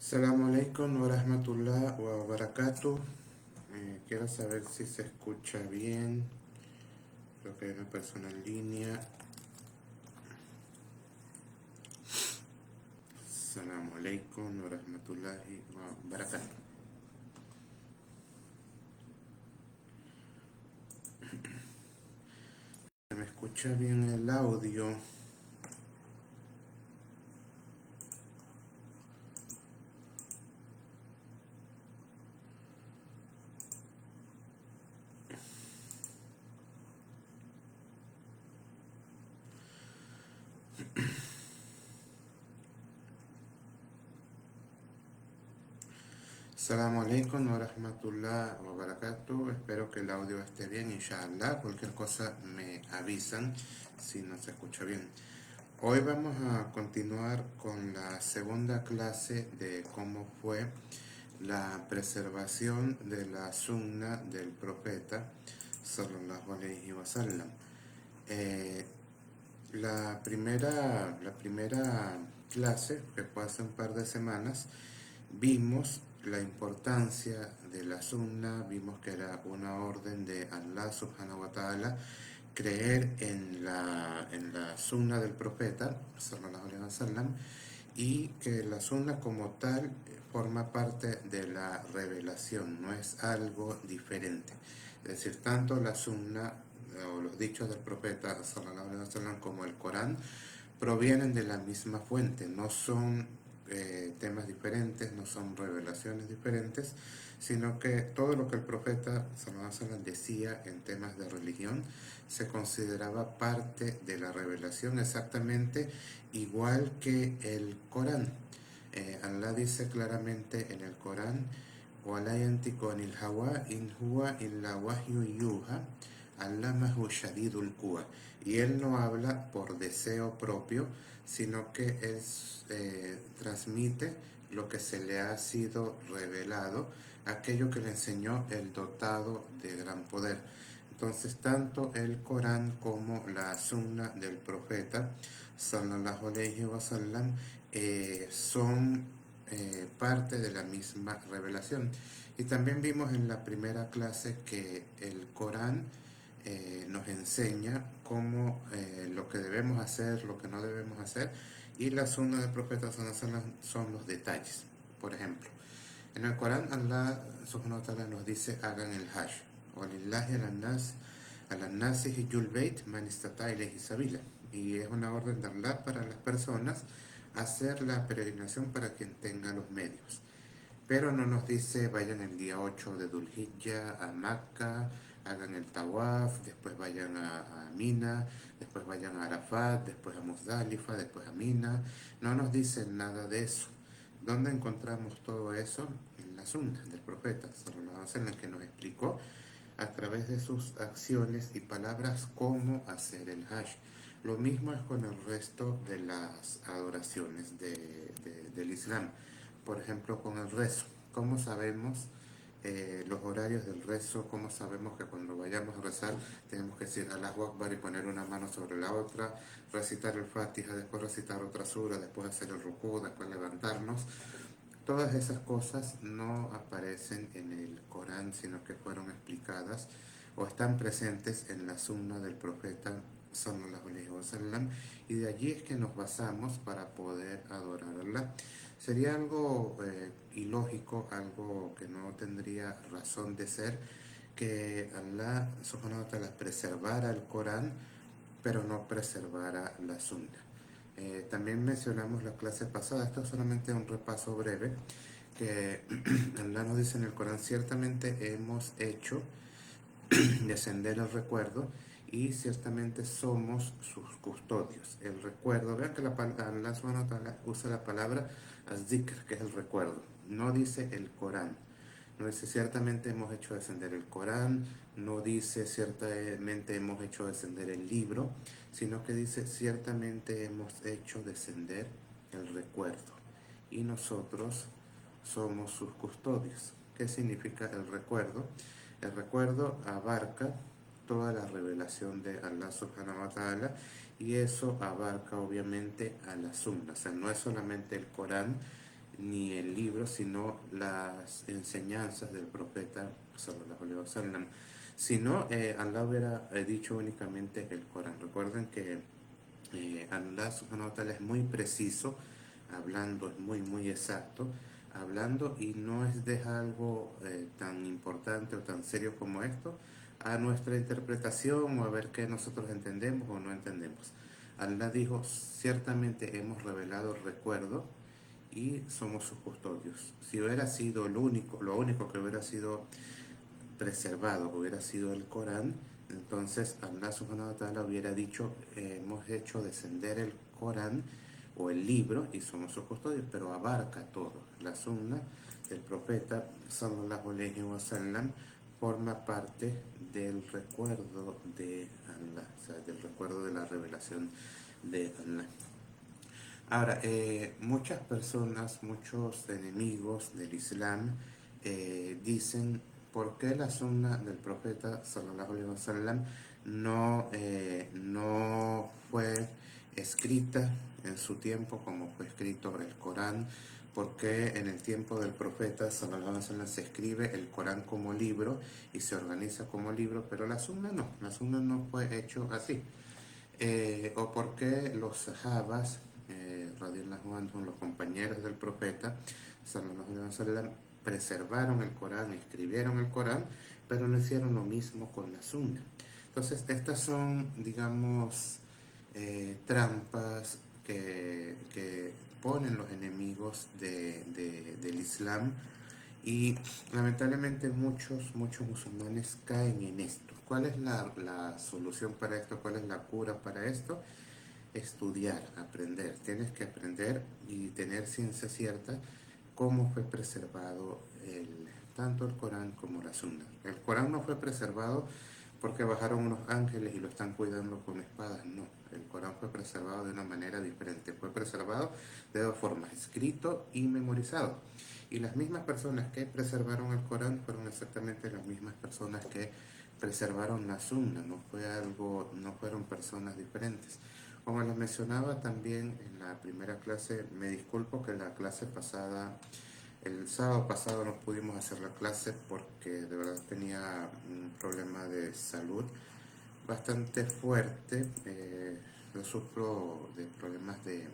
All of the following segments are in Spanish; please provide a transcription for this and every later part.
Assalamu alaikum wa rahmatullah wa barakatuh. Quiero saber si se escucha bien. Creo que hay una persona en línea. Assalamu alaikum wa rahmatullahi wa barakatuh. ¿Se me escucha bien el audio? Assalamu alaikum wa rahmatullah wa barakatuh. Espero que el audio esté bien, inshallah. Cualquier cosa me avisan si no se escucha bien. Hoy vamos a continuar con la segunda clase de cómo fue la preservación de la sunna del profeta sallallahu alayhi wa sallam. La primera clase, que fue hace un par de semanas, vimos la importancia de la sunna, vimos que era una orden de Allah subhanahu wa ta'ala, creer en la sunna del profeta sallallahu alayhi wa sallam, y que la sunna como tal forma parte de la revelación, no es algo diferente. Es decir, tanto la sunna o los dichos del profeta sallallahu alaihi wasallam como el Corán provienen de la misma fuente, no son temas diferentes, no son revelaciones diferentes, sino que todo lo que el profeta sallallahu alaihi wasallam decía en temas de religión se consideraba parte de la revelación, exactamente igual que el Corán. Allah dice claramente en el Corán: وَلَا يَنْطِقُ عَنِ الْهَوَىٰ إِنْ هُوَ إِلَّا وَحْيٌ يُوحَىٰ عَلَّمَهُ شَدِيدُ الْقُوَىٰ. Y él no habla por deseo propio, sino que él transmite lo que se le ha sido revelado, aquello que le enseñó el dotado de gran poder. Entonces, tanto el Corán como la sunna del profeta sallallahu alayhi wa sallam son parte de la misma revelación. Y también vimos en la primera clase que el Corán nos enseña cómo lo que debemos hacer, lo que no debemos hacer, y la sunna del profeta sallallahu alayhi wa sallam son los detalles. Por ejemplo, en el Corán Allah subhanahu wa ta'ala nos dice: hagan el hajj. وَلِلَّهِ عَلَى النَّاسِ حِجُّ الْبَيْتِ مَنِ اسْتَطَاعَ إِلَيْهِ سَبِيلًا. Y es una orden de Allah para las personas hacer la peregrinación para quien tenga los medios. Pero no nos dice vayan el día 8 de Dhul Hijjah a Macca, hagan el Tawaf, después vayan a Mina, después vayan a Arafat, después a Muzdalifa, después a Mina. No nos dice nada de eso. ¿Dónde encontramos todo eso? En la sunna del profeta sallallahu alaihi wasallam, que nos explicó a través de sus acciones y palabras cómo hacer el hajj. Lo mismo es con el resto de las adoraciones del Islam. Por ejemplo, con el rezo. ¿Cómo sabemos los horarios del rezo? ¿Cómo sabemos que cuando vayamos a rezar tenemos que decir Allahu Akbar y poner una mano sobre la otra, recitar el Fatiha, después recitar otra sura, después hacer el rukú, después levantarnos? Todas esas cosas no aparecen en el Corán, sino que fueron explicadas o están presentes en la sunna del profeta sallallahu alaihi wasallam, y de allí es que nos basamos para poder adorarla. Sería algo ilógico, algo que no tendría razón de ser, que Allah subhanahu wa ta'ala preservara el Corán, pero no preservara la sunna. También mencionamos la clase pasada, esto es solamente un repaso breve, que Allah nos dice en el Corán: ciertamente hemos hecho descender el recuerdo y ciertamente somos sus custodios. El recuerdo, vean que Allah subhanahu wa ta'ala usa la palabra az-zikr, que es el recuerdo, no dice el Corán. No dice ciertamente hemos hecho descender el Corán, no dice ciertamente hemos hecho descender el libro, sino que dice ciertamente hemos hecho descender el recuerdo y nosotros somos sus custodios. ¿Qué significa el recuerdo? El recuerdo abarca toda la revelación de Allah subhanahu wa ta'ala, y eso abarca obviamente a la sunna. O sea, no es solamente el Corán, ni el libro, sino las enseñanzas del profeta sallallahu alaihi wasallam. Si no, Allah hubiera dicho únicamente el Corán. Recuerden que Allah subhanahu wa ta'ala es muy preciso, hablando, es muy exacto, hablando, y no es dejar algo tan importante o tan serio como esto a nuestra interpretación o a ver qué nosotros entendemos o no entendemos. Allah dijo, ciertamente hemos revelado el recuerdo y somos sus custodios. Si hubiera sido lo único que hubiera sido preservado, hubiera sido el Corán, entonces Allah subhanahu wa ta'ala hubiera dicho, hemos hecho descender el Corán o el libro y somos sus custodios, pero abarca todo. La sunna del profeta sallallahu alaihi wasallam forma parte del recuerdo de Allah, o sea, del recuerdo de la revelación de Allah. Ahora, muchas personas, muchos enemigos del Islam dicen por qué la sunna del profeta sallallahu alaihi wasallam no fue escrita en su tiempo como fue escrito el Corán, por qué en el tiempo del profeta sallallahu alaihi wasallam se escribe el Corán como libro y se organiza como libro, pero la sunna no fue hecho así. O por qué los sahabas, radiallahu anhum, los compañeros del profeta, sallallahu alaihi wasallam, preservaron el Corán, escribieron el Corán, pero no hicieron lo mismo con la sunna. Entonces, estas son, digamos, trampas que ponen los enemigos del Islam, y lamentablemente muchos musulmanes caen en esto. ¿Cuál es la solución para esto? ¿Cuál es la cura para esto? Estudiar, aprender. Tienes que aprender y tener ciencia cierta cómo fue preservado tanto el Corán como la Sunna. El Corán no fue preservado porque bajaron unos ángeles y lo están cuidando con espadas, no. El Corán fue preservado de una manera diferente. Fue preservado de dos formas, escrito y memorizado. Y las mismas personas que preservaron el Corán fueron exactamente las mismas personas que preservaron la Sunna. No fueron personas diferentes. Como les mencionaba también en la primera clase, me disculpo que la clase pasada, el sábado pasado no pudimos hacer la clase porque de verdad tenía un problema de salud bastante fuerte. Yo sufro de problemas de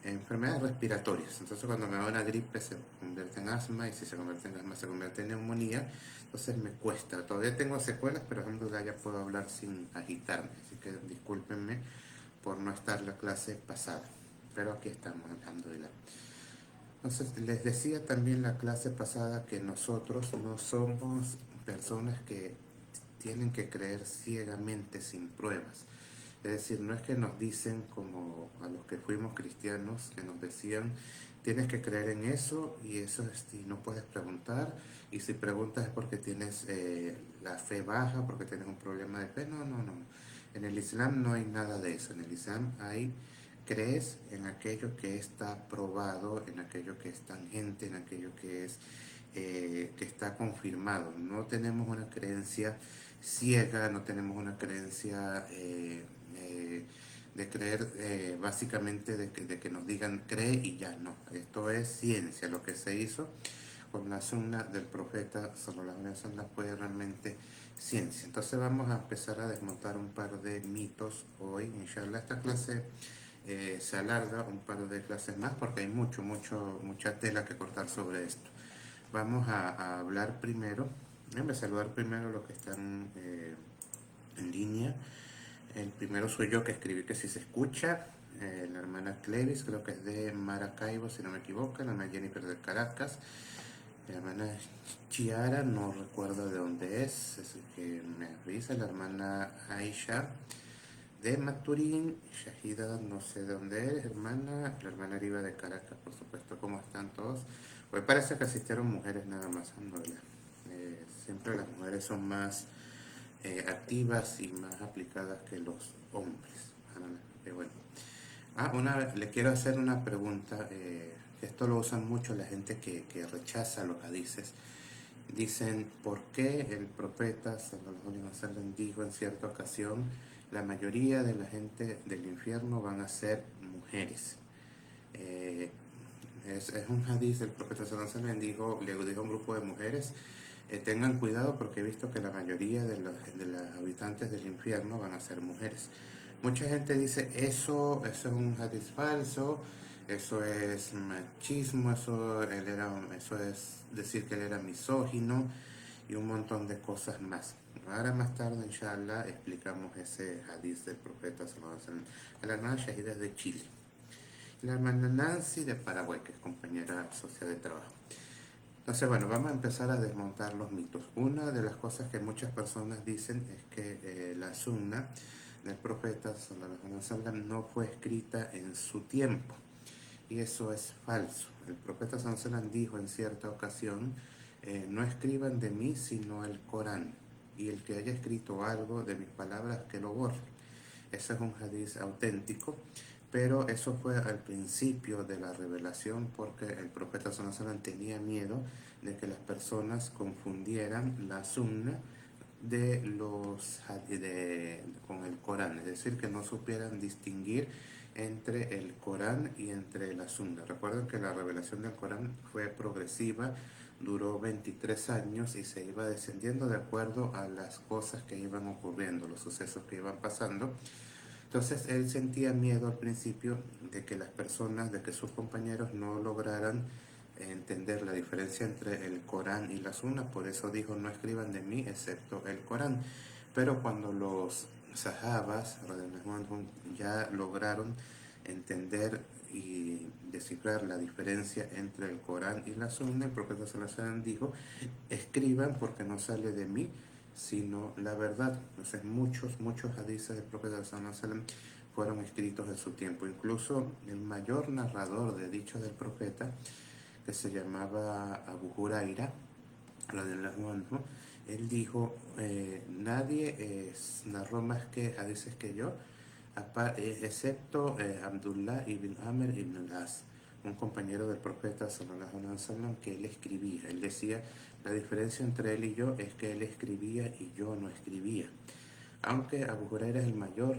enfermedades respiratorias. Entonces cuando me da una gripe se convierte en asma, y si se convierte en asma se convierte en neumonía. Entonces me cuesta. Todavía tengo secuelas, pero alhamdulillah ya puedo hablar sin agitarme. Así que discúlpenme por no estar la clase pasada. Pero aquí estamos, alhamdulillah. Entonces les decía también la clase pasada que nosotros no somos personas que tienen que creer ciegamente sin pruebas. Es decir, no es que nos dicen como a los que fuimos cristianos, que nos decían, tienes que creer en eso y y no puedes preguntar, y si preguntas es porque tienes la fe baja, porque tienes un problema de fe. No. En el Islam no hay nada de eso. En el Islam crees en aquello que está probado, en aquello que es tangente, en aquello que está confirmado. No tenemos una creencia ciega, no tenemos una creencia de creer básicamente de que nos digan cree y ya no. Esto es ciencia. Lo que se hizo con la sunna del profeta sallallahu alaihi wasallam fue realmente ciencia. Entonces vamos a empezar a desmontar un par de mitos hoy. Inshallah, esta clase se alarga un par de clases más porque hay mucha tela que cortar sobre esto. Vamos a hablar primero, déjenme saludar primero los que están en línea. El primero soy yo, que escribí que si se escucha. La hermana Clevis, creo que es de Maracaibo, si no me equivoco. La hermana Jennifer de Caracas. La hermana Chiara, no recuerdo de dónde es, así que me avisa. La hermana Aisha de Maturín. Shahida, no sé de dónde eres, hermana. La hermana Ariba de Caracas, por supuesto. ¿Cómo están todos? Pues parece que asistieron mujeres nada más, alhamdulillah. Siempre las mujeres son más activas y más aplicadas que los hombres. Bueno. Le quiero hacer una pregunta. Esto lo usan mucho la gente que rechaza los hadices. Dicen, ¿por qué el profeta sallallahu alaihi wasallam dijo en cierta ocasión, la mayoría de la gente del infierno van a ser mujeres? Eh, Es un hadiz del profeta sallallahu alaihi wasallam, le dijo a un grupo de mujeres, tengan cuidado porque he visto que la mayoría de los habitantes del infierno van a ser mujeres. Mucha gente dice, eso es un hadiz falso, eso es machismo, eso es decir que él era misógino y un montón de cosas más. Ahora más tarde, inshallah, explicamos ese hadiz del profeta sallallahu alaihi wasallam. A la hermana Shahida es de Chile. La hermana Nancy de Paraguay, que es compañera social de trabajo. Entonces, bueno, vamos a empezar a desmontar los mitos. Una de las cosas que muchas personas dicen es que la sunna del profeta sallallahu alaihi wasallam no fue escrita en su tiempo. Y eso es falso. El profeta sallallahu alaihi wasallam dijo en cierta ocasión, no escriban de mí sino el Corán. Y el que haya escrito algo de mis palabras, que lo borre. Ese es un hadiz auténtico, pero eso fue al principio de la revelación porque el profeta sallallahu alaihi wasallam tenía miedo de que las personas confundieran la sunna con el Corán, es decir, que no supieran distinguir entre el Corán y entre la sunna. Recuerden que la revelación del Corán fue progresiva, duró 23 años y se iba descendiendo de acuerdo a las cosas que iban ocurriendo, los sucesos que iban pasando. Entonces él sentía miedo al principio de que las personas, de que sus compañeros no lograran entender la diferencia entre el Corán y la Sunna, por eso dijo, no escriban de mí excepto el Corán. Pero cuando los sahabas ya lograron entender y descifrar la diferencia entre el Corán y la Sunna, el profeta sallallahu alaihi wasallam dijo, escriban porque no sale de mí sino la verdad. Entonces muchos hadices del profeta sallallahu alaihi wasallam fueron escritos en su tiempo. Incluso el mayor narrador de dichos del profeta, que se llamaba Abu Huraira, él dijo, nadie narró más que hadices que yo, excepto Abdullah ibn Amr ibn al-As, un compañero del profeta sallallahu alaihi wasallam, que él escribía. Él decía, la diferencia entre él y yo es que él escribía y yo no escribía. Aunque Abu Huraira es el mayor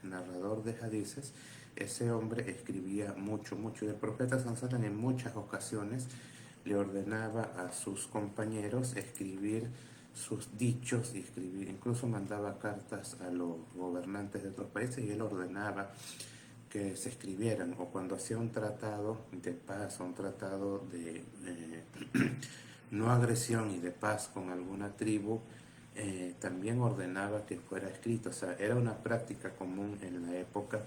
narrador de hadices, ese hombre escribía mucho. Y el profeta sallallahu alaihi wasallam en muchas ocasiones le ordenaba a sus compañeros escribir sus dichos y escribir, incluso mandaba cartas a los gobernantes de otros países y él ordenaba que se escribieran, o cuando hacía un tratado de paz, un tratado de no agresión y de paz con alguna tribu, también ordenaba que fuera escrito. O sea, era una práctica común en la época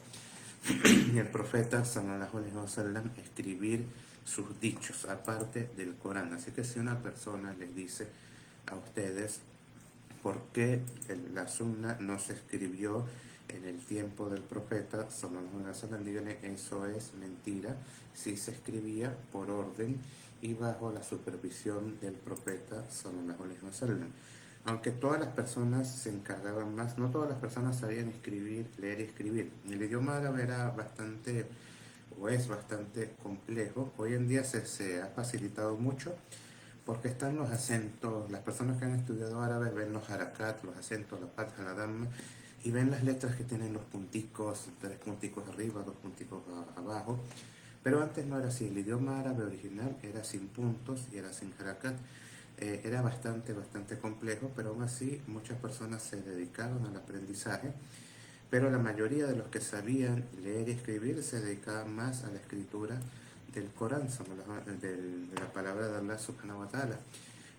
y el profeta sallallahu alaihi wasallam escribir sus dichos aparte del Corán. Así que si una persona les dice a ustedes por qué la sunna no se escribió en el tiempo del profeta sallallahu alaihi wasallam, díganle, eso es mentira. Sí se escribía por orden y bajo la supervisión del profeta sallallahu alaihi wasallam. Aunque todas las personas se encargaban más, no todas las personas sabían escribir, leer y escribir. El idioma árabe era bastante, o es bastante complejo. Hoy en día se ha facilitado mucho porque están los acentos. Las personas que han estudiado árabe ven los harakat, los acentos, la fatha, la damma, y ven las letras que tienen los punticos, 3 punticos arriba, 2 punticos abajo. Pero antes no era así. El idioma árabe original era sin puntos y era sin harakat. Era bastante complejo, pero aún así muchas personas se dedicaron al aprendizaje, pero la mayoría de los que sabían leer y escribir se dedicaban más a la escritura del Corán, de la palabra de Allah subhanahu wa ta'ala.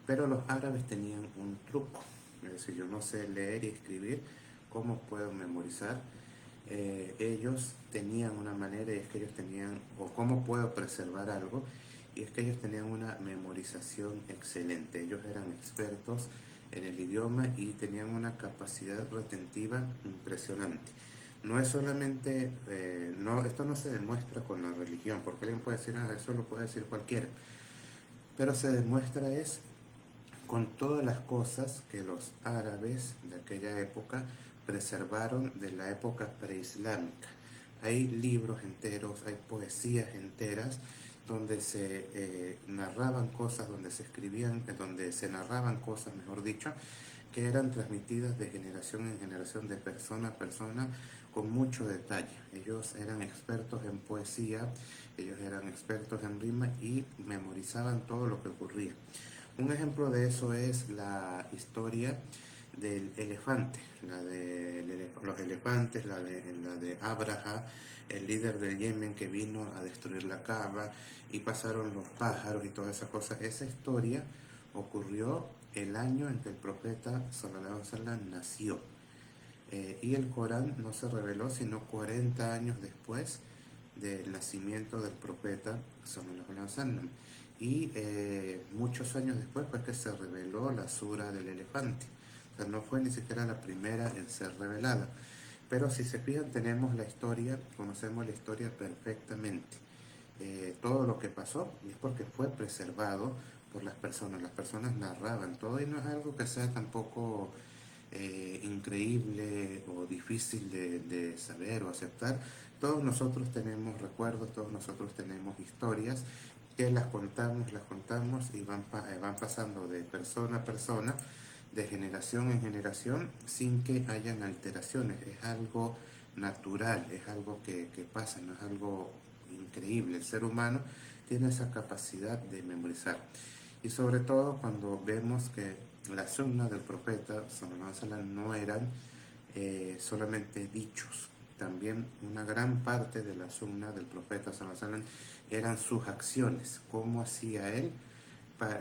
Pero los árabes tenían un truco, es decir, yo no sé leer y escribir, ¿cómo puedo memorizar? Ellos tenían una manera, y es que ellos tenían, o cómo puedo preservar algo, y es que ellos tenían una memorización excelente. Ellos eran expertos en el idioma y tenían una capacidad retentiva impresionante. No es solamente, esto no se demuestra con la religión, porque alguien puede decir, eso lo puede decir cualquiera, pero se demuestra es con todas las cosas que los árabes de aquella época preservaron de la época preislámica. Hay libros enteros, hay poesías enteras donde se narraban cosas, donde se escribían, donde se narraban cosas, mejor dicho, que eran transmitidas de generación en generación, de persona a persona, con mucho detalle. Ellos eran expertos en poesía, ellos eran expertos en rima y memorizaban todo lo que ocurría. Un ejemplo de eso es la historia del elefante, los elefantes, la de Abraha, el líder del Yemen que vino a destruir la Kaaba y pasaron los pájaros y toda esa cosa. Esa historia ocurrió el año en que el profeta sallallahu alaihi wasallam nació. Y el Corán no se reveló sino 40 años después del nacimiento del profeta sallallahu alaihi wasallam. Y muchos años después fue que se reveló la sura del elefante. O sea, no fue ni siquiera la primera en ser revelada. Pero si se fijan, tenemos la historia, conocemos la historia perfectamente. Todo lo que pasó es porque fue preservado por las personas. Las personas narraban todo y no es algo que sea tampoco increíble o difícil de saber o aceptar. Todos nosotros tenemos recuerdos, todos nosotros tenemos historias que las contamos y van pasando de persona a persona, de generación en generación, sin que hayan alteraciones. Es algo natural, es algo que pasa, no es algo increíble. El ser humano tiene esa capacidad de memorizar. Y sobre todo cuando vemos que las sunnas del profeta sallallahu alaihi wasallam no eran solamente dichos. También una gran parte de la sunna del profeta sallallahu alaihi wasallam eran sus acciones, cómo hacía él para,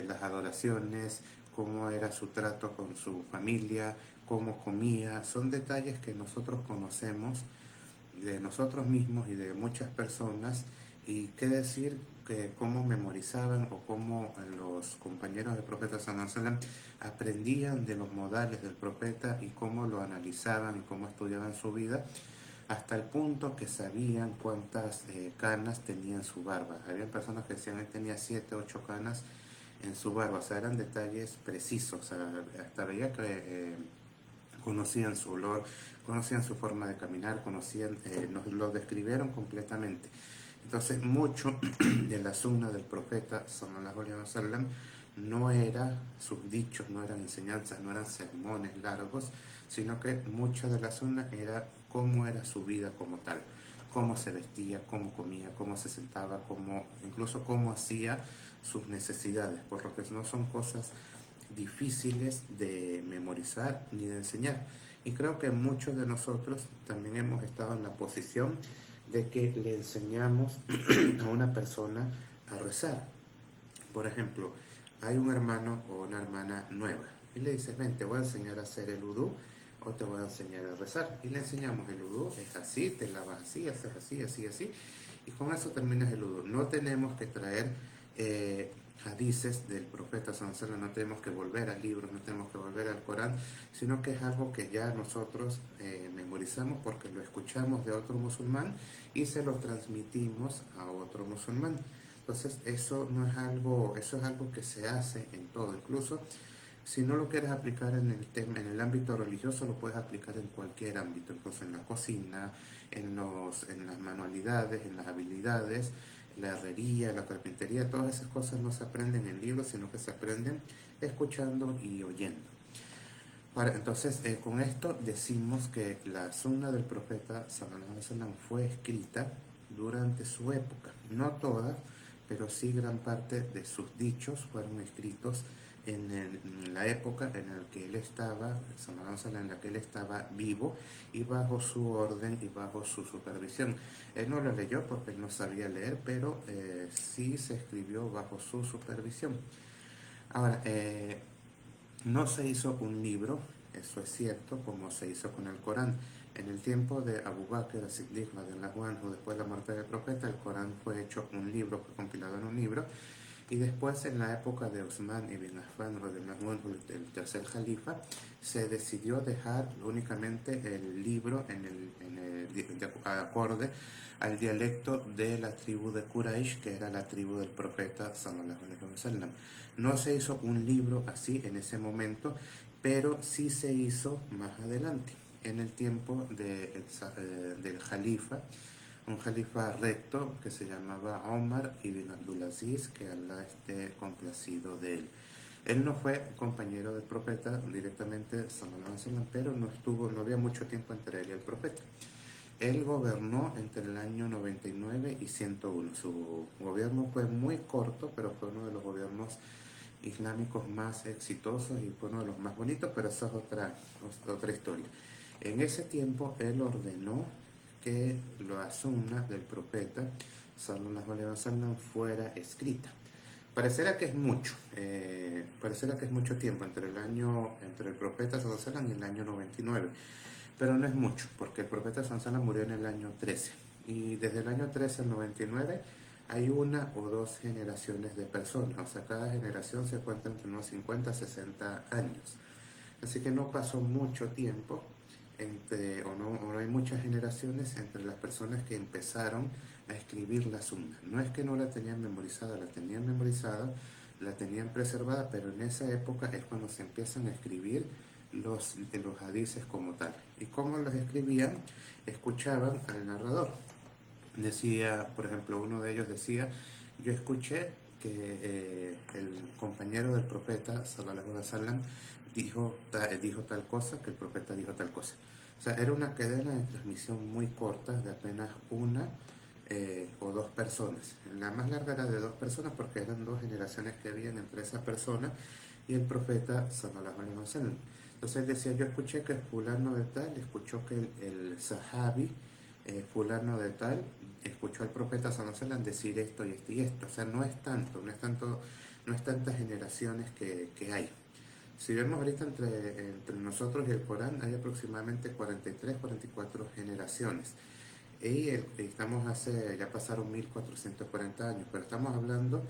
las adoraciones, cómo era su trato con su familia, cómo comía. Son detalles que nosotros conocemos de nosotros mismos y de muchas personas, y qué decir que cómo memorizaban o cómo los compañeros del profeta sallallahu alaihi wasallam aprendían de los modales del profeta y cómo lo analizaban y cómo estudiaban su vida, hasta el punto que sabían cuántas canas tenía en su barba. Había personas que decían que tenía 7, 8 canas en su barba. O sea, eran detalles precisos. O sea, hasta veía que conocían su olor, conocían su forma de caminar, nos lo describieron completamente. Entonces, mucho de la sunna del profeta sallallahu alaihi wasallam no era sus dichos, no eran enseñanzas, no eran sermones largos, sino que mucho de la sunna era cómo era su vida como tal, cómo se vestía, cómo comía, cómo se sentaba, incluso cómo hacía sus necesidades, por lo que no son cosas difíciles de memorizar ni de enseñar. Y creo que muchos de nosotros también hemos estado en la posición de que le enseñamos a una persona a rezar. Por ejemplo, hay un hermano o una hermana nueva y le dices, ven, te voy a enseñar a hacer el udú o te voy a enseñar a rezar. Y le enseñamos el udú, es así, te lavas así, haces así, así, así. Y con eso terminas el udú. No tenemos que traer hadices del profeta sallallahu alaihi wasallam, no tenemos que volver al libro, no tenemos que volver al Corán, sino que es algo que ya nosotros memorizamos porque lo escuchamos de otro musulmán y se lo transmitimos a otro musulmán. Entonces eso no es algo, eso es algo que se hace en todo. Incluso si no lo quieres aplicar en el ámbito religioso, lo puedes aplicar en cualquier ámbito, incluso en la cocina, en las manualidades, en las habilidades, la herrería, la carpintería. Todas esas cosas no se aprenden en libros, sino que se aprenden escuchando y oyendo. Entonces, con esto decimos que la sunna del profeta sallallahu alaihi wasallam fue escrita durante su época. No toda, pero sí gran parte de sus dichos fueron escritos en la época en la que él estaba, sallallahu alaihi wasallam, en la que él estaba vivo y bajo su orden y bajo su supervisión. Él no lo leyó porque él no sabía leer, pero sí se escribió bajo su supervisión. Ahora, no se hizo un libro, eso es cierto, como se hizo con el Corán. En el tiempo de Abu Bakr as-Siddiq, después de la muerte del profeta, el Corán fue hecho un libro, fue compilado en un libro. Y después, en la época de Uthman ibn Affan, el tercer califa, se decidió dejar únicamente el libro acorde al dialecto de la tribu de Quraysh, que era la tribu del profeta sallallahu alaihi wasallam. No se hizo un libro así en ese momento, pero sí se hizo más adelante, en el tiempo del califa, un califa recto que se llamaba Omar ibn Abdulaziz, que Allah esté complacido de él. Él no fue compañero del profeta directamente, sallallahu alaihi wasallam, pero no había mucho tiempo entre él y el profeta. Él gobernó entre el año 99 y 101. Su gobierno fue muy corto, pero fue uno de los gobiernos islámicos más exitosos y fue uno de los más bonitos, pero esa es otra historia. En ese tiempo él ordenó que la sunna del profeta sallallahu alaihi wasallam fuera escrita. Parecerá que es mucho tiempo entre el profeta sallallahu alaihi wasallam y el año 99, pero no es mucho, porque el profeta sallallahu alaihi wasallam murió en el año 13 y desde el año 13 al 99 hay una o dos generaciones de personas, o sea, cada generación se cuenta entre unos 50 a 60 años. Así que no pasó mucho tiempo o no hay muchas generaciones entre las personas que empezaron a escribir la sunna. No es que no la tenían memorizada, la tenían preservada, pero en esa época es cuando se empiezan a escribir los hadices como tal. ¿Y cómo los escribían? Escuchaban al narrador. Decía, por ejemplo, uno de ellos decía: yo escuché que el compañero del profeta, sallallahu alaihi wasallam, dijo tal cosa, que el profeta dijo tal cosa. O sea, era una cadena de transmisión muy corta, de apenas una o dos personas. La más larga era de dos personas porque eran dos generaciones que habían entre esa persona y el profeta, sallallahu alaihi wasallam. Entonces él decía: yo escuché que fulano de tal, escuchó que el sahabi, fulano de tal, escuchó al profeta sallallahu alaihi wasallam decir esto y esto y esto. O sea, no es tantas generaciones que hay. Si vemos ahorita entre nosotros y el Corán, hay aproximadamente 43, 44 generaciones. Y ya pasaron 1440 años, pero estamos hablando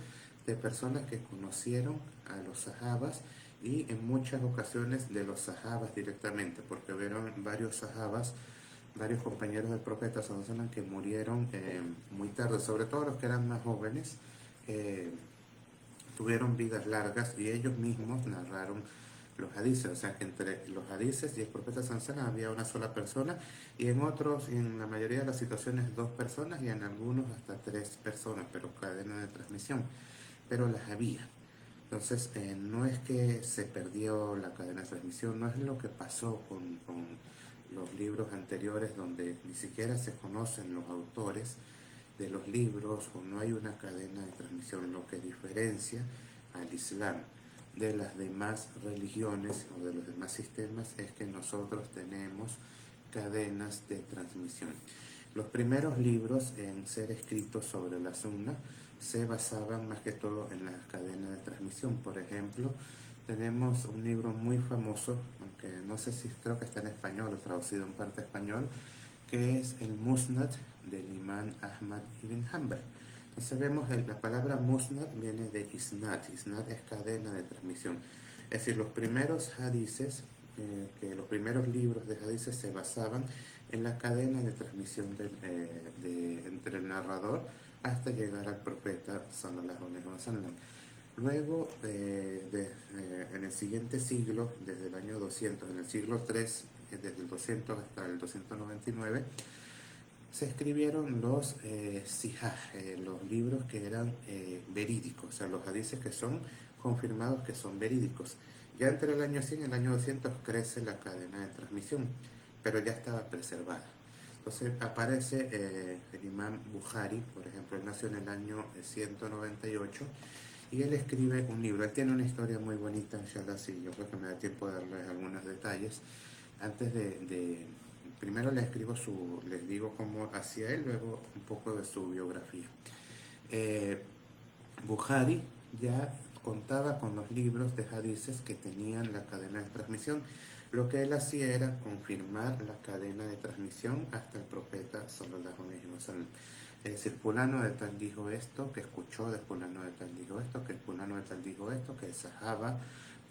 de personas que conocieron a los sahabas y en muchas ocasiones de los sahabas directamente, porque hubieron varios sahabas, varios compañeros del profeta sallallahu alaihi wasallam que murieron muy tarde, sobre todo los que eran más jóvenes. eh, Tuvieron vidas largas y ellos mismos narraron los hadices, o sea que entre los hadices y el profeta Sansana había una sola persona, y en otros, en la mayoría de las situaciones, dos personas, y en algunos hasta tres personas, pero cadena de transmisión, pero las había. Entonces, no es que se perdió la cadena de transmisión, no es lo que pasó con los libros anteriores, donde ni siquiera se conocen los autores de los libros o no hay una cadena de transmisión. Lo que diferencia al Islam de las demás religiones o de los demás sistemas es que nosotros tenemos cadenas de transmisión. Los primeros libros en ser escritos sobre la sunna se basaban más que todo en las cadenas de transmisión. Por ejemplo, tenemos un libro muy famoso, aunque no sé si creo que está en español o traducido en parte a español, que es el Musnad del imán Ahmad ibn Hanbal. Entonces vemos que la palabra Musnad viene de Isnad. Isnad es cadena de transmisión. Es decir, los primeros hadices, los primeros libros de hadices se basaban en la cadena de transmisión entre el narrador hasta llegar al profeta sallallahu alaihi wasallam. Luego, en el siguiente siglo, desde el año 200, en el siglo III, desde el 200 hasta el 299, se escribieron los sihah, los libros que eran verídicos, o sea, los hadices que son confirmados que son verídicos. Ya entre el año 100 y el año 200 crece la cadena de transmisión, pero ya estaba preservada. Entonces aparece el imán Bukhari, por ejemplo, él nació en el año 198 y él escribe un libro. Él tiene una historia muy bonita, inshallah, sí, yo creo que me da tiempo de darles algunos detalles. Antes primero les digo cómo hacía él, luego un poco de su biografía. Eh, Bukhari ya contaba con los libros de hadices que tenían la cadena de transmisión. Lo que él hacía era confirmar la cadena de transmisión hasta el profeta sallallahu alaihi wasallam. Es decir, fulano de tal dijo esto, que escuchó de fulano de tal dijo esto, que el fulano de tal dijo esto, que el sahaba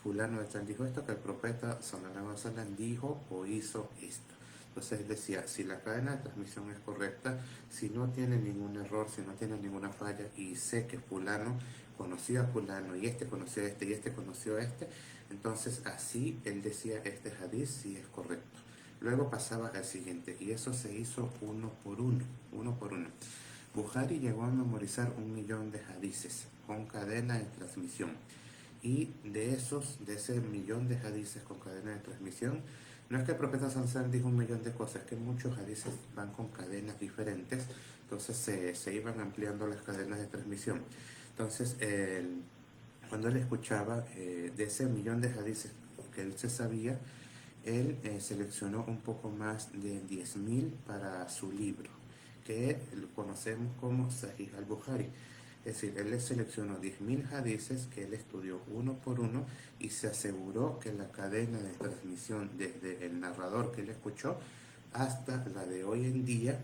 fulano de tal dijo esto, que el profeta sallallahu alaihi wasallam dijo o hizo esto. Entonces él decía: si la cadena de transmisión es correcta, si no tiene ningún error, si no tiene ninguna falla, y sé que fulano conoció a fulano, y este conoció a este, y este conoció a este, entonces así él decía: este hadiz sí es correcto. Luego pasaba al siguiente, y eso se hizo uno por uno. Bukhari llegó a memorizar 1 millón de hadices con cadena de transmisión. y de ese millón de hadices con cadena de transmisión, no es que el profeta Sansán dijo un millón de cosas, es que muchos hadices van con cadenas diferentes, entonces se iban ampliando las cadenas de transmisión. Entonces, cuando él escuchaba de ese millón de hadices que él se sabía, él seleccionó un poco más de 10.000 para su libro, que lo conocemos como Sahih al-Bukhari. Es decir, él le seleccionó 10.000 hadices que él estudió uno por uno y se aseguró que la cadena de transmisión desde el narrador que él escuchó hasta la de hoy en día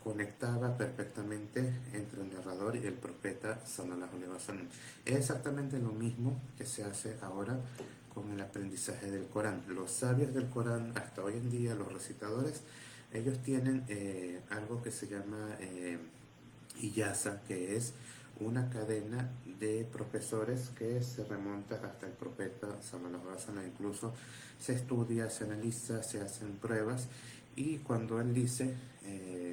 conectaba perfectamente entre el narrador y el profeta sallallahu alaihi wasallam. Es exactamente lo mismo que se hace ahora con el aprendizaje del Corán. Los sabios del Corán hasta hoy en día, los recitadores, ellos tienen algo que se llama Ijaza, que es una cadena de profesores que se remonta hasta el profeta sallallahu alaihi wasallam. Incluso se estudia, se analiza, se hacen pruebas y cuando él dice,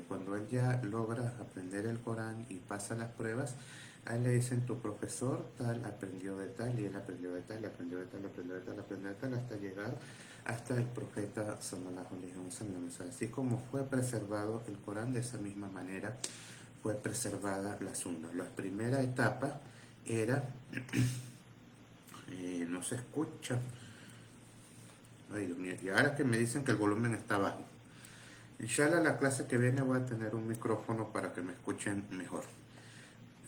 cuando él ya logra aprender el Corán y pasa las pruebas, a él le dicen tu profesor tal aprendió de tal y él aprendió de tal, aprendió de tal, aprendió de tal, aprendió de tal hasta llegar hasta el profeta sallallahu alaihi wasallam. O sea, así como fue preservado el Corán, de esa misma manera fue preservada la sunna. La primera etapa era, no se escucha, ay Dios mío, y ahora que me dicen que el volumen está bajo. Inshallah la clase que viene voy a tener un micrófono para que me escuchen mejor.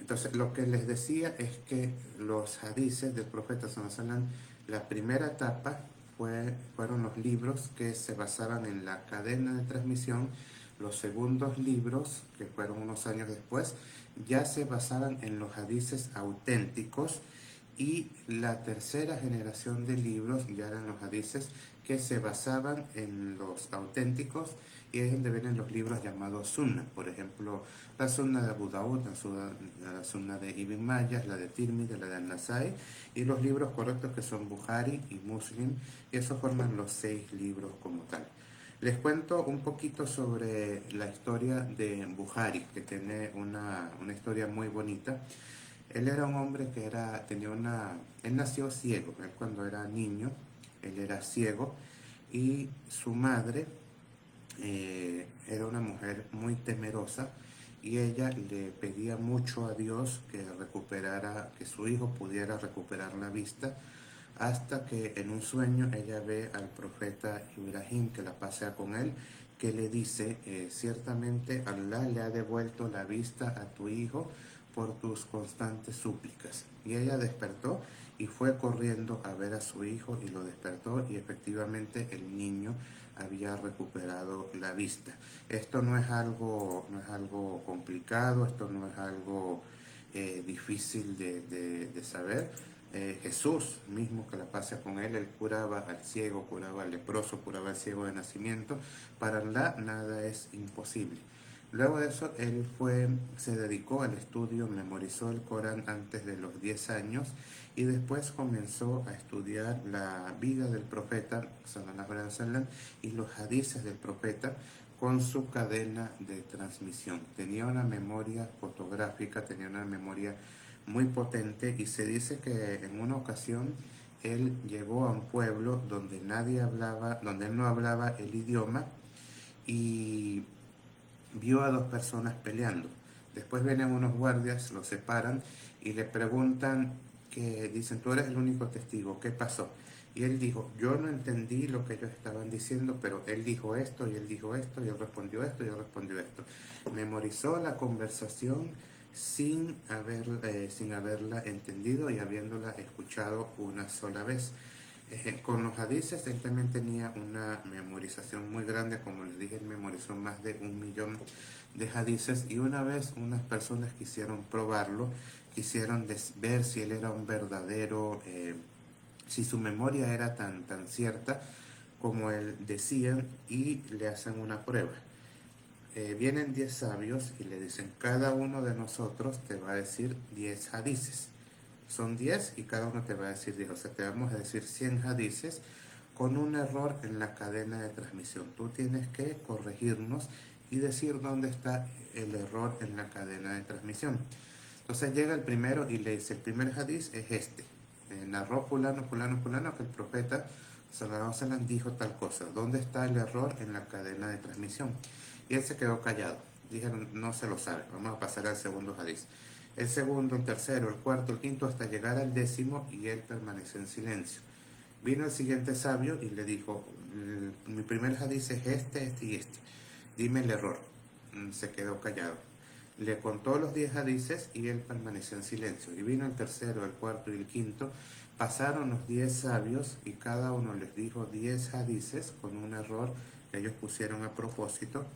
Entonces lo que les decía es que los hadices del profeta sallallahu alaihi wasallam, la primera etapa fueron los libros que se basaban en la cadena de transmisión. Los segundos libros, que fueron unos años después, ya se basaban en los hadices auténticos, y la tercera generación de libros ya eran los hadices que se basaban en los auténticos, y es donde vienen los libros llamados sunna. Por ejemplo, la sunna de Abu Daud, la sunna de Ibn Majah, la de Tirmidhi, la de An-Nasai, y los libros correctos que son Bukhari y Muslim, y esos forman los 6 libros como tal. Les cuento un poquito sobre la historia de Bukhari, que tiene una historia muy bonita. Él era un hombre que él nació ciego. Él cuando era niño, él era ciego, y su madre era una mujer muy temerosa, y ella le pedía mucho a Dios que recuperara, que su hijo pudiera recuperar la vista, hasta que en un sueño ella ve al profeta Ibrahim, que la pasea con él, que le dice, ciertamente Allah le ha devuelto la vista a tu hijo por tus constantes súplicas. Y ella despertó y fue corriendo a ver a su hijo y lo despertó, y efectivamente el niño había recuperado la vista. Esto no es algo complicado, esto no es algo difícil de saber. Jesús mismo, que la pasa con él curaba al ciego, curaba al leproso, curaba al ciego de nacimiento. Para Allah nada es imposible. Luego de eso, él se dedicó al estudio, memorizó el Corán antes de los 10 años, y después comenzó a estudiar la vida del profeta, sallallahu alaihi wasallam, y los hadices del profeta con su cadena de transmisión. Tenía una memoria fotográfica, tenía una memoria muy potente, y se dice que en una ocasión él llegó a un pueblo donde donde él no hablaba el idioma, y vio a 2 personas peleando. Después vienen unos guardias, los separan y le preguntan, que dicen, tú eres el único testigo, ¿qué pasó? Y él dijo, yo no entendí lo que ellos estaban diciendo, pero él dijo esto, y él dijo esto, y él respondió esto, y él respondió esto. Memorizó la conversación sin haberla entendido y habiéndola escuchado una sola vez. Con los hadices él también tenía una memorización muy grande. Como les dije, él memorizó más de 1.000.000 de hadices, y una vez unas personas quisieron probarlo, quisieron ver si él era un verdadero, si su memoria era tan cierta como él decía, y le hacen una prueba. Vienen 10 sabios y le dicen, cada uno de nosotros te va a decir 10 hadices. Son 10 y cada uno te va a decir 10. O sea, te vamos a decir 100 hadices con un error en la cadena de transmisión. Tú tienes que corregirnos y decir dónde está el error en la cadena de transmisión. Entonces llega el primero y le dice, el primer hadiz es este. narró fulano, fulano, fulano, que el profeta sallallahu alaihi wasallam dijo tal cosa. ¿Dónde está el error en la cadena de transmisión? Y él se quedó callado. Dijeron, no se lo sabe, vamos a pasar al segundo hadiz. El segundo, el tercero, el cuarto, el quinto, hasta llegar al décimo, y él permaneció en silencio. Vino el siguiente sabio y le dijo, mi primer hadiz es este y este. Dime el error. Se quedó callado. Le contó los 10 hadices y él permaneció en silencio. Y vino el tercero, el cuarto y el quinto. Pasaron los 10 sabios y cada uno les dijo 10 hadices con un error que ellos pusieron a propósito.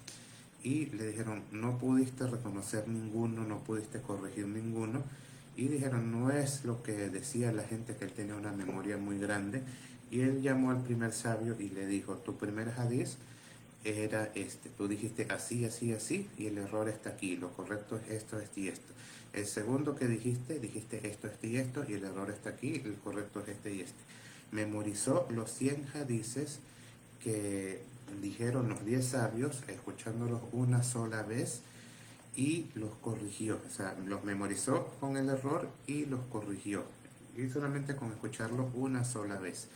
Y le dijeron, no pudiste reconocer ninguno, no pudiste corregir ninguno. Y dijeron, no es lo que decía la gente, que él tenía una memoria muy grande. Y él llamó al primer sabio y le dijo, tu primer hadiz era este, tú dijiste así, así, así, y el error está aquí, lo correcto es esto, esto y esto. El segundo que dijiste esto, este y esto, y el error está aquí, el correcto es este y este. Memorizó los 100 hadices que dijeron los 10 sabios, escuchándolos una sola vez, y los corrigió, o sea, los memorizó con el error y los corrigió, y solamente con escucharlo una sola vez.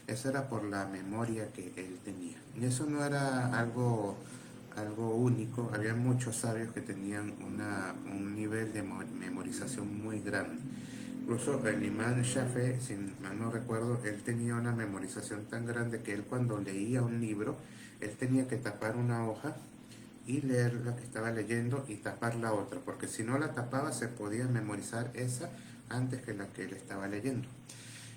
Eso era por la memoria que él tenía. Y eso no era algo único, había muchos sabios que tenían un nivel de memorización muy grande. Incluso el imán Shafi'i, si mal no recuerdo, él tenía una memorización tan grande que él, cuando leía un libro, él tenía que tapar una hoja y leer la que estaba leyendo y tapar la otra, porque si no la tapaba se podía memorizar esa antes que la que él estaba leyendo.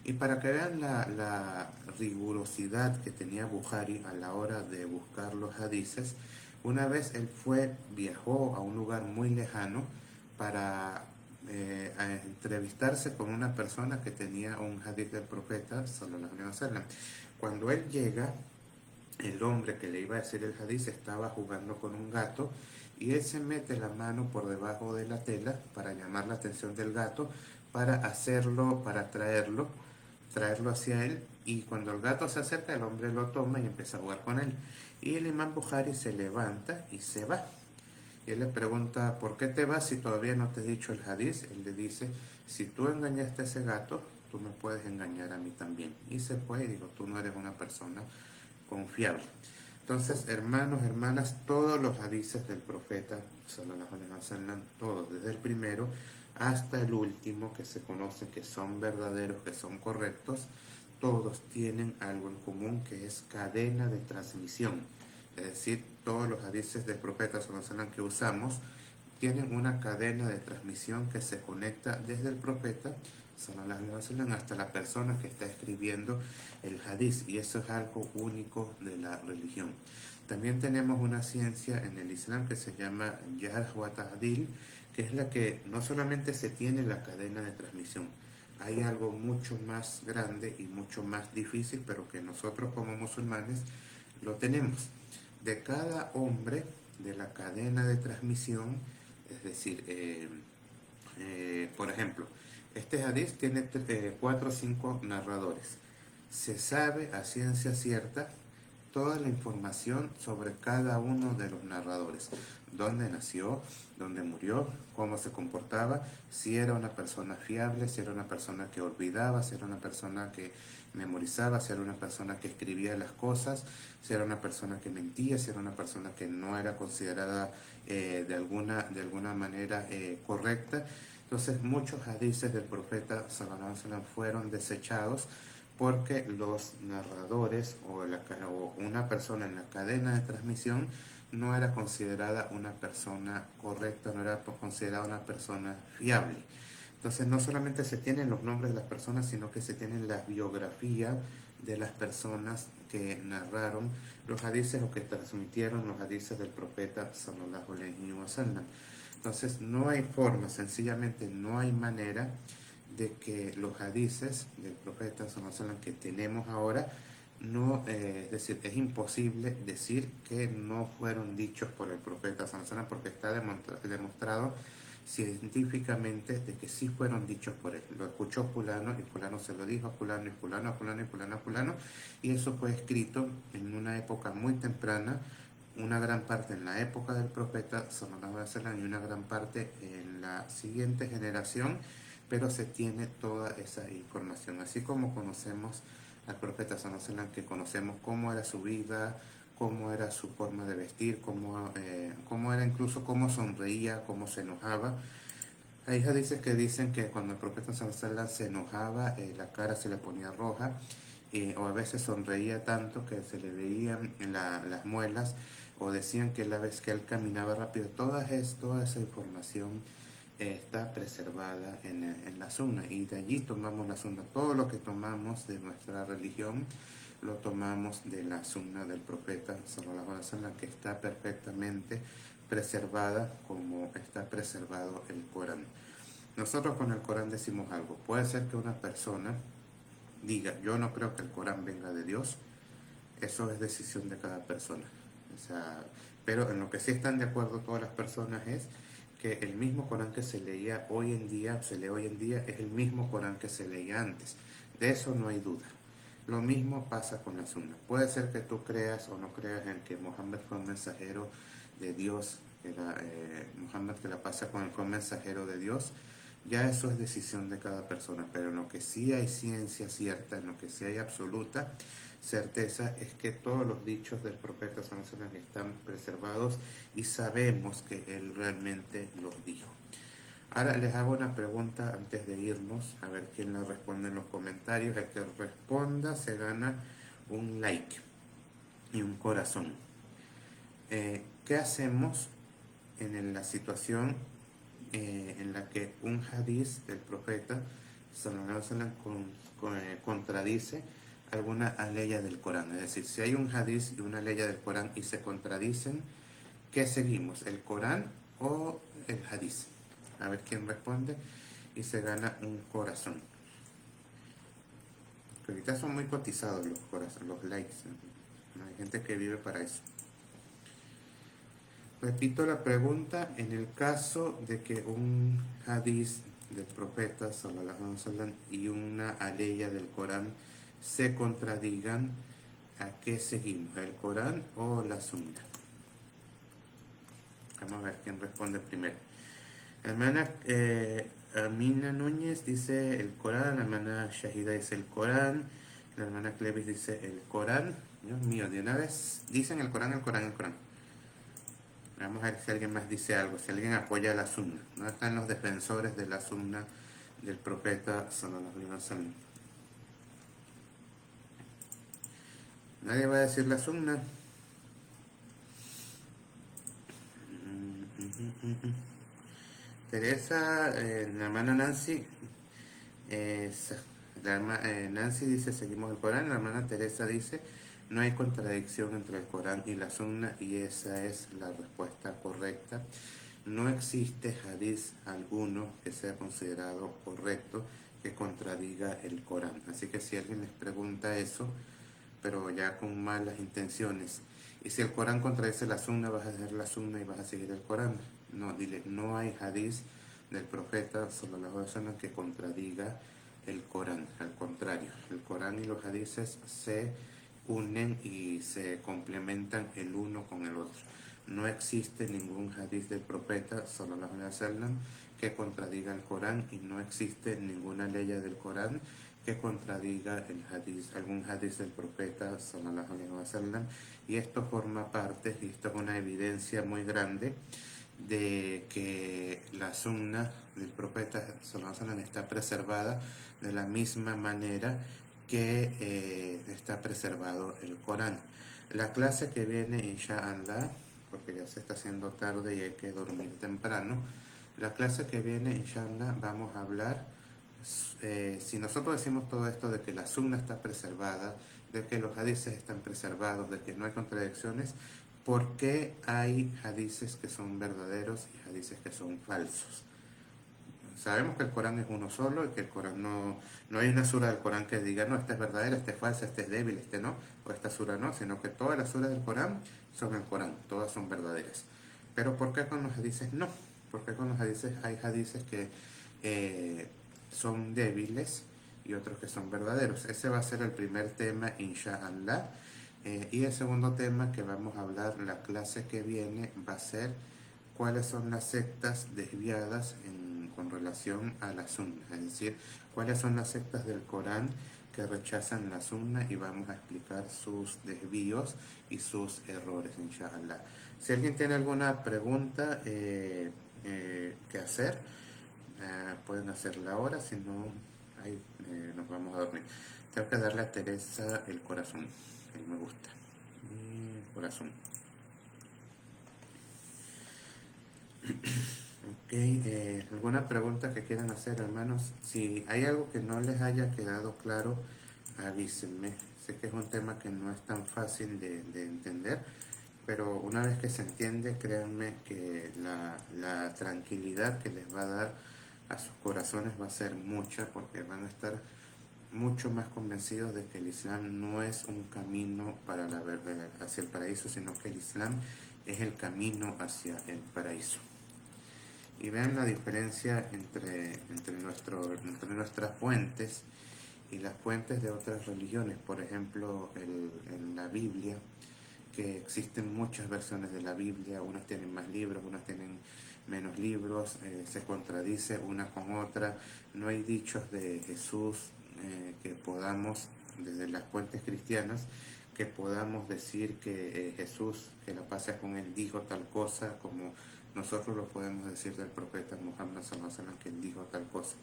Y para que vean la rigurosidad que tenía Bukhari a la hora de buscar los hadices, una vez él viajó a un lugar muy lejano para a entrevistarse con una persona que tenía un hadith del profeta sallallahu alaihi wasallam. Cuando él llega, el hombre que le iba a decir el hadiz estaba jugando con un gato, y él se mete la mano por debajo de la tela para llamar la atención del gato, para traerlo hacia él, y cuando el gato se acerca, el hombre lo toma y empieza a jugar con él. Y el imán Bukhari se levanta y se va. Y él le pregunta, ¿por qué te vas si todavía no te he dicho el hadiz? Él le dice, si tú engañaste a ese gato, tú me puedes engañar a mí también. Y se fue y dijo, tú no eres una persona confiable. Entonces, hermanos, hermanas, todos los hadices del profeta, sallallahu alaihi wasallam, todos, desde el primero hasta el último, que se conocen, que son verdaderos, que son correctos, todos tienen algo en común, que es cadena de transmisión. Es decir, todos los hadices del profeta sallallahu alaihi wasallam que usamos tienen una cadena de transmisión que se conecta desde el profeta sallallahu alaihi wasallam hasta la persona que está escribiendo el hadiz, y eso es algo único de la religión. También tenemos una ciencia en el Islam que se llama Jarh wa Ta'dil, que es la que no solamente se tiene la cadena de transmisión, hay algo mucho más grande y mucho más difícil, pero que nosotros como musulmanes lo tenemos. De cada hombre de la cadena de transmisión, es decir, por ejemplo, este hadith tiene 4 o 5 narradores. Se sabe a ciencia cierta toda la información sobre cada uno de los narradores: dónde nació, dónde murió, cómo se comportaba, si era una persona fiable, si era una persona que olvidaba, si era una persona que memorizaba, si era una persona que escribía las cosas, si era una persona que mentía, si era una persona que no era considerada de alguna manera correcta. Entonces, muchos hadices del profeta sallallahu alaihi wasallam fueron desechados porque los narradores o una persona en la cadena de transmisión no era considerada una persona correcta, no era considerada una persona fiable. Entonces, no solamente se tienen los nombres de las personas, sino que se tienen la biografía de las personas que narraron los hadices o que transmitieron los hadices del profeta sallallahu alaihi wasallam. Entonces, no hay forma, sencillamente no hay manera de que los hadices del profeta sallallahu alaihi wasallam que tenemos ahora, no, es decir, es imposible decir que no fueron dichos por el profeta sallallahu alaihi wasallam, porque está demostrado científicamente de que sí fueron dichos por él. Lo escuchó fulano y fulano se lo dijo a fulano y fulano a fulano y fulano a fulano, y eso fue escrito en una época muy temprana, una gran parte en la época del profeta sallallahu alaihi wasallam y una gran parte en la siguiente generación pero se tiene toda esa información. Así como conocemos al profeta sallallahu alaihi wasallam, que conocemos cómo era su vida, cómo era su forma de vestir, cómo era incluso cómo sonreía, cómo se enojaba. Hay hadices que dicen que cuando el profeta sallallahu alaihi wasallam se enojaba, la cara se le ponía roja, o a veces sonreía tanto que se le veían las muelas, o decían que la vez que él caminaba rápido. Toda esa información está preservada en la sunna, y de allí tomamos la sunna. Todo lo que tomamos de nuestra religión lo tomamos de la sunna del profeta sallallahu alaihi wasallam, que está perfectamente preservada como está preservado el Corán. Nosotros con el Corán decimos algo. Puede ser que una persona diga: yo no creo que el Corán venga de Dios. Eso es decisión de cada persona. O sea, pero en lo que sí están de acuerdo todas las personas es que el mismo Corán que se leía hoy en día, se lee hoy en día, es el mismo Corán que se leía antes. De eso no hay duda. Lo mismo pasa con la Sunna. Puede ser que tú creas o no creas en que Mohammed fue un mensajero de Dios, Mohammed, que la pasa con el mensajero de Dios. Ya eso es decisión de cada persona, pero en lo que sí hay ciencia cierta, en lo que sí hay absoluta certeza, es que todos los dichos del profeta sallallahu alaihi wasallam están preservados y sabemos que él realmente los dijo. Ahora les hago una pregunta antes de irnos, a ver quién la responde en los comentarios. El que responda se gana un like y un corazón. ¿Qué hacemos en la situación en la que un hadiz del profeta sallallahu alaihi wasallam contradice alguna aleya del Corán? Es decir, si hay un hadiz y una aleya del Corán y se contradicen, ¿qué seguimos? ¿El Corán o el hadiz? A ver quién responde y se gana un corazón. Que ahorita son muy cotizados los likes. Hay gente que vive para eso. Repito la pregunta: en el caso de que un hadiz del profeta sallallahu alaihi wasallam y una aleya del Corán se contradigan, ¿a qué seguimos? ¿El Corán o la Sunna? Vamos a ver quién responde primero. La hermana Amina Núñez dice el Corán, la hermana Shahida dice el Corán, la hermana Clevis dice el Corán. Dios mío, de una vez dicen el Corán, el Corán, el Corán. Vamos a ver si alguien más dice algo, si alguien apoya la sunna. No están los defensores de la sunna del profeta sallallahu alaihi wasallam. Nadie va a decir la sunna. Teresa, la hermana Nancy, Nancy dice seguimos el Corán. La hermana Teresa dice no hay contradicción entre el Corán y la Sunna, y esa es la respuesta correcta. No existe hadiz alguno que sea considerado correcto que contradiga el Corán. Así que si alguien les pregunta eso, pero ya con malas intenciones, y si el Corán contradice la Sunna, vas a dejar la Sunna y vas a seguir el Corán. No, dile, no hay hadiz del profeta sallallahu alaihi wasallam que contradiga el Corán. Al contrario, el Corán y los hadices se unen y se complementan el uno con el otro. No existe ningún hadiz del profeta sallallahu alaihi wasallam que contradiga el Corán, y no existe ninguna ley del Corán que contradiga algún hadiz del profeta sallallahu alaihi wasallam. Y esto forma parte, y esto es una evidencia muy grande de que la sunna del profeta sallallahu alaihi wasallam está preservada de la misma manera que está preservado el Corán. La clase que viene, inshallah, porque ya se está haciendo tarde y hay que dormir temprano, la clase que viene, inshallah, vamos a hablar, si nosotros decimos todo esto de que la sunna está preservada, de que los hadices están preservados, de que no hay contradicciones, ¿por qué hay hadices que son verdaderos y hadices que son falsos? Sabemos que el Corán es uno solo y que el Corán no hay una sura del Corán que diga, no, esta es verdadera, esta es falsa, esta es débil, este no, o esta sura no, sino que todas las suras del Corán son el Corán, todas son verdaderas. Pero ¿por qué con los hadices no? ¿Por qué con los hadices hay hadices que son débiles y otros que son verdaderos? Ese va a ser el primer tema, inshallah. Y el segundo tema que vamos a hablar la clase que viene va a ser cuáles son las sectas desviadas con relación a la sunna, es decir, cuáles son las sectas del Corán que rechazan la sunna, y vamos a explicar sus desvíos y sus errores, inshallah. Si alguien tiene alguna pregunta que hacer, pueden hacerla ahora, si no, ahí nos vamos a dormir. Tengo que darle a Teresa el corazón, el me gusta. El corazón. Ok, ¿alguna pregunta que quieran hacer, hermanos? Si hay algo que no les haya quedado claro, avísenme. Sé que es un tema que no es tan fácil de entender, pero una vez que se entiende, créanme que la tranquilidad que les va a dar a sus corazones va a ser mucha, porque van a estar mucho más convencidos de que el Islam no es un camino para hacia el paraíso, sino que el Islam es el camino hacia el paraíso. Y vean la diferencia entre nuestras fuentes y las fuentes de otras religiones. Por ejemplo, en la Biblia, que existen muchas versiones de la Biblia, unas tienen más libros, unas tienen menos libros, se contradice una con otra, no hay dichos de Jesús que podamos, desde las fuentes cristianas, que podamos decir que Jesús, que la paz sea con él, dijo tal cosa, como nosotros lo podemos decir del profeta Muhammad sallallahu alaihi wasallam, que él dijo tal cosa.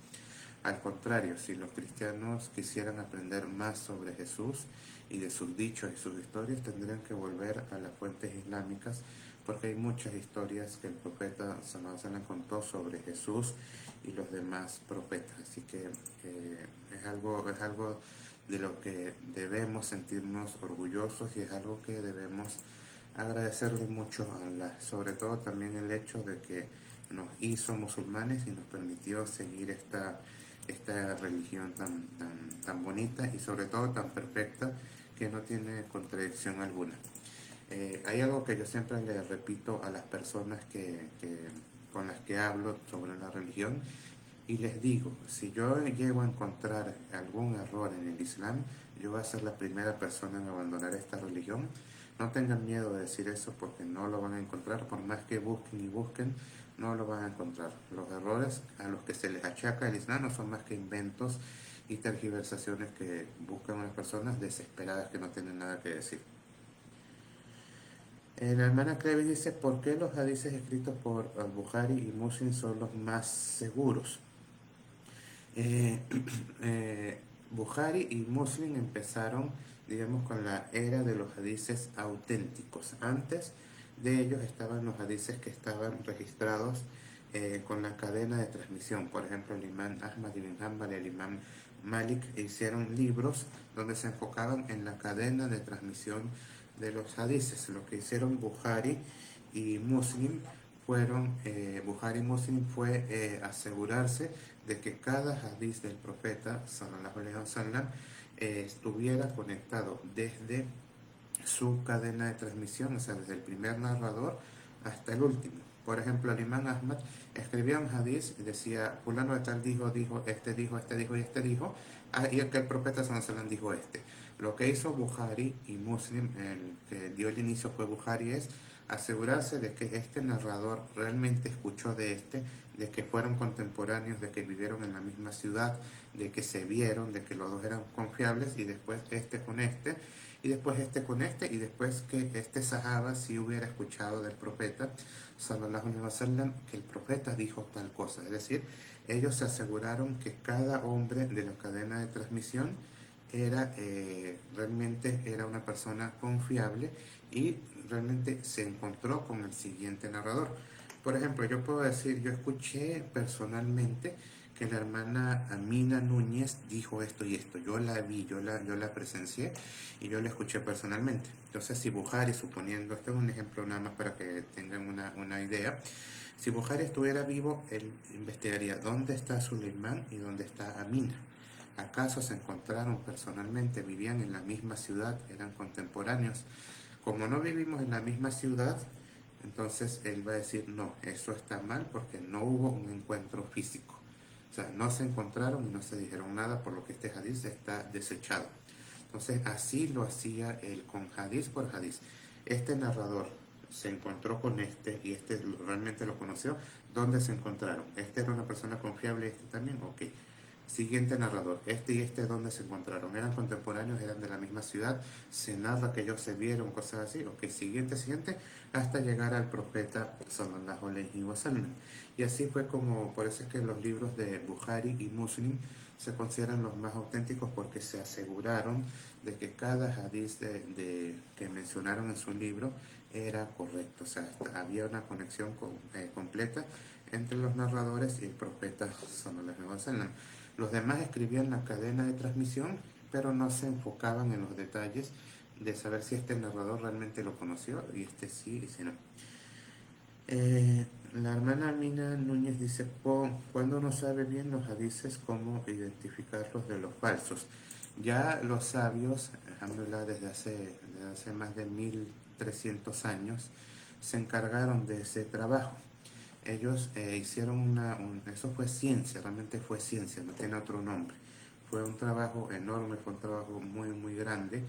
Al contrario, si los cristianos quisieran aprender más sobre Jesús y de sus dichos y sus historias, tendrían que volver a las fuentes islámicas, porque hay muchas historias que el profeta sallallahu alaihi wasallam contó sobre Jesús y los demás profetas. Así que es algo de lo que debemos sentirnos orgullosos, y es algo que debemos agradecerle mucho a Allah, sobre todo también el hecho de que nos hizo musulmanes y nos permitió seguir esta religión tan bonita y sobre todo tan perfecta, que no tiene contradicción alguna. Hay algo que yo siempre le repito a las personas con las que hablo sobre la religión, y les digo: si yo llego a encontrar algún error en el Islam, yo voy a ser la primera persona en abandonar esta religión. No tengan miedo de decir eso, porque no lo van a encontrar. Por más que busquen y busquen, no lo van a encontrar. Los errores a los que se les achaca el Islam no son más que inventos y tergiversaciones que buscan unas personas desesperadas que no tienen nada que decir. La hermana Clevis dice: ¿por qué los hadices escritos por Al-Bukhari y Muslim son los más seguros? Eh, Bukhari y Muslim empezaron, digamos, con la era de los hadices auténticos. Antes de ellos estaban los hadices que estaban registrados con la cadena de transmisión. Por ejemplo, el imán Ahmad ibn Hanbal y el imán Malik hicieron libros donde se enfocaban en la cadena de transmisión de los hadices. Lo que hicieron Bukhari y Muslim Bukhari y Muslim fue asegurarse de que cada hadiz del profeta sallallahu alaihi wasallam estuviera conectado desde su cadena de transmisión, o sea, desde el primer narrador hasta el último. Por ejemplo, el imán Ahmad escribía un hadiz y decía: fulano de tal dijo, este dijo, este dijo y este dijo, y el que el profeta sallallahu alaihi wasallam dijo este. Lo que hizo Bukhari y Muslim, el que dio el inicio fue Bukhari, es asegurarse de que este narrador realmente escuchó de que fueron contemporáneos, de que vivieron en la misma ciudad, de que se vieron, de que los dos eran confiables, y después este con este, y después este con este, y después que este sahaba sí hubiera escuchado del profeta sallallahu alaihi wasallam que el profeta dijo tal cosa. Es decir, ellos se aseguraron que cada hombre de la cadena de transmisión realmente era una persona confiable, y realmente se encontró con el siguiente narrador. Por ejemplo, yo puedo decir: yo escuché personalmente que la hermana Amina Núñez dijo esto y esto. Yo la vi, yo la presencié y yo la escuché personalmente. Entonces, si Bukhari, suponiendo, este es un ejemplo nada más para que tengan una idea, si Bukhari estuviera vivo, él investigaría dónde está Suleimán y dónde está Amina. ¿Acaso se encontraron personalmente? ¿Vivían en la misma ciudad? ¿Eran contemporáneos? Como no vivimos en la misma ciudad, entonces él va a decir: no, eso está mal, porque no hubo un encuentro físico. O sea, no se encontraron y no se dijeron nada, por lo que este hadiz está desechado. Entonces así lo hacía él con hadiz por hadiz. Este narrador se encontró con este y este realmente lo conoció, ¿dónde se encontraron? Este era una persona confiable, este también, ok. Siguiente narrador, este y este dónde se encontraron, eran contemporáneos, eran de la misma ciudad, se narra que ellos se vieron, cosas así, ok, siguiente, hasta llegar al profeta sallallahu alaihi wasallam. Y así fue como, por eso es que los libros de Bukhari y Muslim se consideran los más auténticos porque se aseguraron de que cada hadiz que mencionaron en su libro era correcto, o sea, había una conexión completa entre los narradores y el profeta sallallahu alaihi wasallam. Los demás escribían la cadena de transmisión, pero no se enfocaban en los detalles de saber si este narrador realmente lo conoció y este sí y si no. La hermana Mina Núñez dice, cuando uno sabe bien los hadices, cómo identificarlos de los falsos. Ya los sabios, alhamdulillah, desde hace más de 1300 años, se encargaron de ese trabajo. Ellos hicieron eso fue ciencia, realmente fue ciencia, no tiene otro nombre. Fue un trabajo enorme, fue un trabajo muy, muy grande,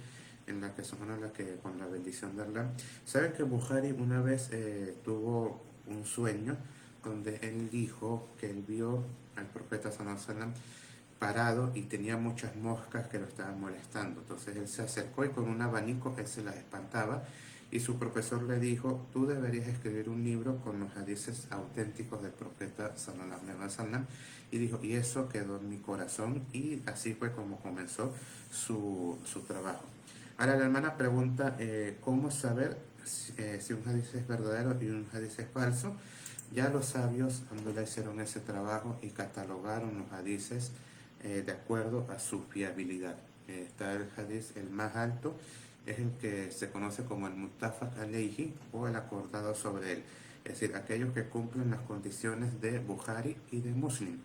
en la que la que con la bendición de Allah. ¿Saben que Bukhari una vez tuvo un sueño donde él dijo que él vio al profeta sallallahu alaihi wasallam parado y tenía muchas moscas que lo estaban molestando? Entonces él se acercó y con un abanico él se las espantaba y su profesor le dijo, tú deberías escribir un libro con los hadices auténticos del profeta sallallahu alaihi wasallam. Y dijo, y eso quedó en mi corazón y así fue como comenzó su trabajo. Ahora la hermana pregunta, ¿cómo saber si un hadiz es verdadero y un hadiz es falso? Ya los sabios, alhamdulillah, hicieron ese trabajo y catalogaron los hadices de acuerdo a su fiabilidad. Está el hadiz, el más alto, es el que se conoce como el muttafaq alayhi o el acordado sobre él. Es decir, aquellos que cumplen las condiciones de Bukhari y de Muslim.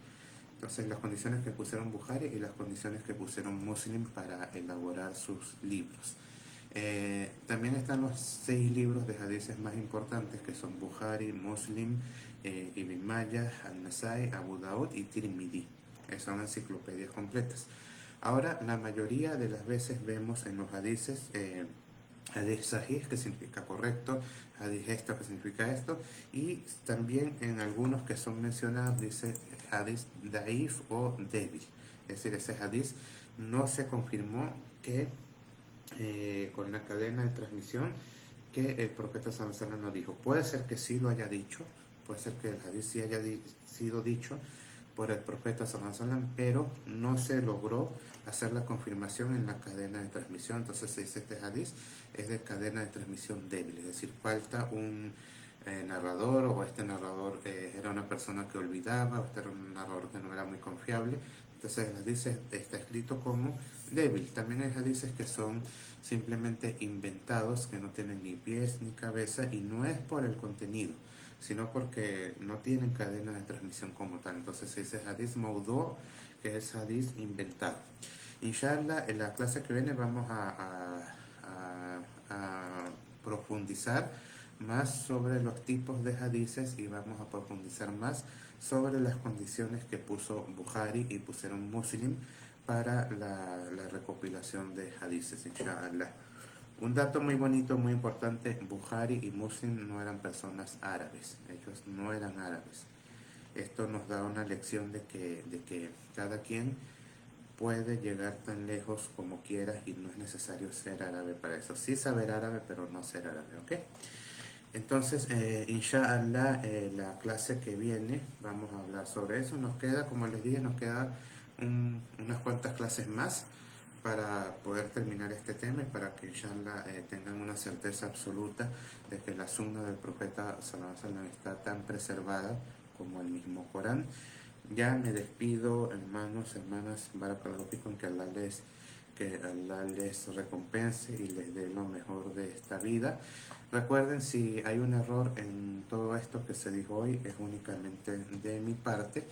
Entonces, las condiciones que pusieron Bukhari y las condiciones que pusieron Muslim para elaborar sus libros. También están los 6 libros de hadices más importantes que son Bukhari, Muslim, Ibn Majah, Al-Nasai, Abu Daud y Tirmidhi. Son enciclopedias completas. Ahora, la mayoría de las veces vemos en los hadices hadith sahih, que significa correcto, hadith esto, que significa esto, y también en algunos que son mencionados dice hadith daif o débil. Es decir, ese hadith no se confirmó que con la cadena de transmisión que el profeta sallallahu alaihi wasallam no dijo. Puede ser que sí lo haya dicho, puede ser que el hadith sí haya sido dicho por el profeta sallallahu alaihi wasallam, pero no se logró hacer la confirmación en la cadena de transmisión. Entonces se dice este hadith es de cadena de transmisión débil, es decir, falta un narrador, o este narrador era una persona que olvidaba, o este era un narrador que no era muy confiable. Entonces el hadith está escrito como débil. También hay hadices que son simplemente inventados, que no tienen ni pies ni cabeza, y no es por el contenido, sino porque no tienen cadena de transmisión como tal. Entonces se dice hadith maudhu, que es hadith inventado. Inshallah, en la clase que viene vamos a profundizar más sobre los tipos de hadices y vamos a profundizar más sobre las condiciones que puso Bukhari y pusieron Muslim para la recopilación de hadices, inshallah. Un dato muy bonito, muy importante, Bukhari y Muslim no eran personas árabes, ellos no eran árabes. Esto nos da una lección de que cada quien puede llegar tan lejos como quiera y no es necesario ser árabe para eso. Sí saber árabe, pero no ser árabe, ¿ok? Entonces, inshallah, la clase que viene vamos a hablar sobre eso. Nos queda, como les dije, nos queda unas cuantas clases más para poder terminar este tema y para que inshallah tengan una certeza absoluta de que la sunna del profeta sallallahu alaihi wasallam está tan preservada como el mismo Corán. Ya me despido, hermanos, hermanas, barakallahu fikum, que Allah les recompense y les dé lo mejor de esta vida. Recuerden, si hay un error en todo esto que se dijo hoy, es únicamente de mi parte.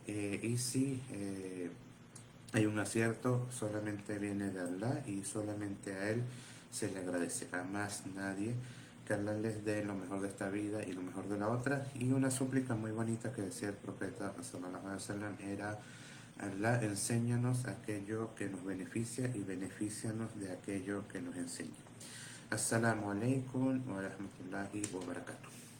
Y si hay un acierto, solamente viene de Allah y solamente a Él se le agradecerá, más nadie. Que Allah les dé lo mejor de esta vida y lo mejor de la otra. Y una súplica muy bonita que decía el profeta sallallahu alaihi wasallam era: Allah, enséñanos aquello que nos beneficia y benefícianos de aquello que nos enseña. Assalamu alaikum wa rahmatullahi wa barakatuh.